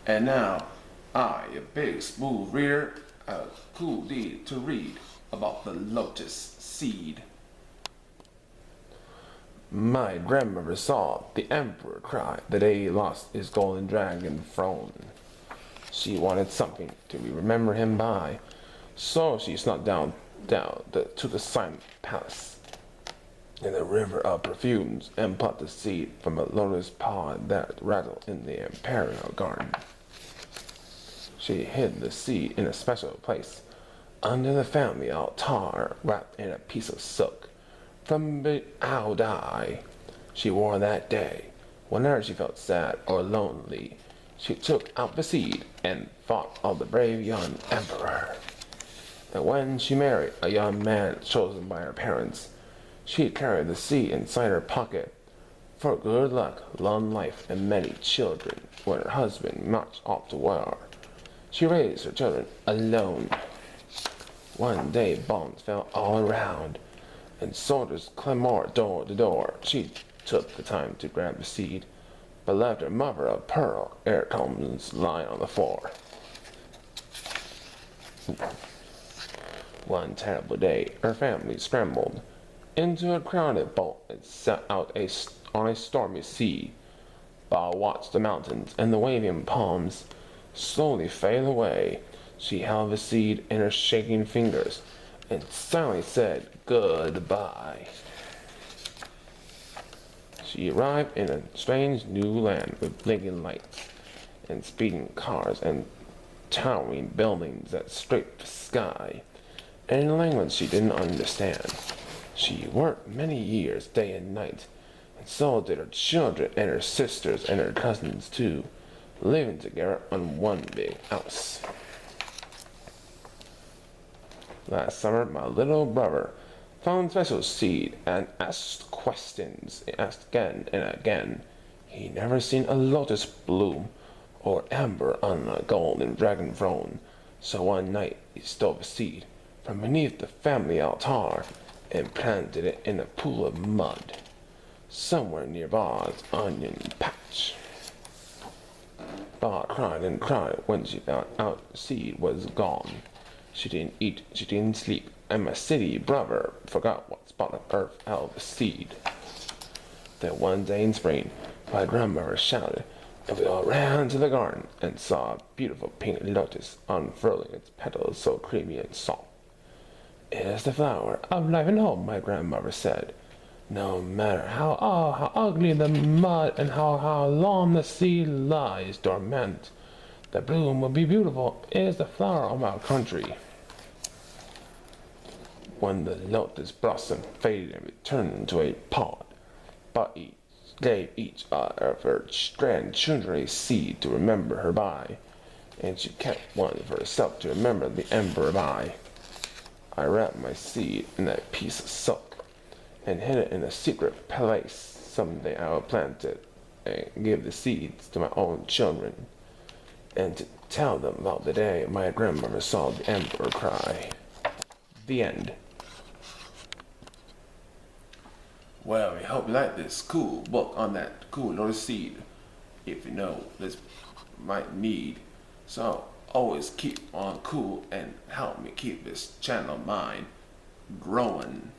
And now, I, a big smooth reader, a cool deed to read about the lotus seed. My grandmother saw the emperor cry the day he lost his golden dragon throne. She wanted something to remember him by, so she snuck to the silent palace in the river of perfumes and plucked the seed from a lotus pod that rattled in the imperial garden. She hid the seed in a special place under the family altar, wrapped in a piece of silk from the owl dye she wore that day. Whenever she felt sad or lonely, she took out the seed and thought of the brave young emperor. And when she married a young man chosen by her parents, she carried the seed inside her pocket for good luck, long life, and many children. When her husband marched off to war, she raised her children alone. One day bombs fell all around, and soldiers clamored door to door. She took the time to grab the seed, but left her mother of pearl earcombs lying on the floor. One terrible day, her family scrambled into a crowded boat and set out on a stormy sea. Bob watched the mountains and the waving palms slowly fade away. She held the seed in her shaking fingers and silently said goodbye. She arrived in a strange new land with blinking lights and speeding cars and towering buildings that scraped the sky in a language she didn't understand. She worked many years, day and night, and so did her children and her sisters and her cousins too, living together on one big house. Last summer, my little brother found special seed and asked questions. He asked again and again. He never seen a lotus bloom or amber on a golden dragon throne. So one night he stole the seed from beneath the family altar and planted it in a pool of mud somewhere near Bob's onion patch. Bob cried and cried when she found out the seed was gone. She didn't eat, she didn't sleep, and my city brother forgot what spot of earth held the seed. Then one day in spring, my grandmother shouted, and we all ran to the garden and saw a beautiful pink lotus unfurling its petals so creamy and soft. "It is the flower of life and hope," my grandmother said. "No matter how ugly the mud and how long the seed lies dormant, the bloom will be beautiful. It is the flower of our country." When the lotus blossom faded and returned into a pod, but gave each of her grandchildren a seed to remember her by, and she kept one for herself to remember the emperor by. I wrapped my seed in that piece of silk and hid it in a secret place. Someday I will plant it and give the seeds to my own children, and to tell them about the day my grandmother saw the emperor cry. The end. Well, we hope you like this cool book on that cool lotus seed. If you know this might need. So always keep on cool and help me keep this channel of mine growing.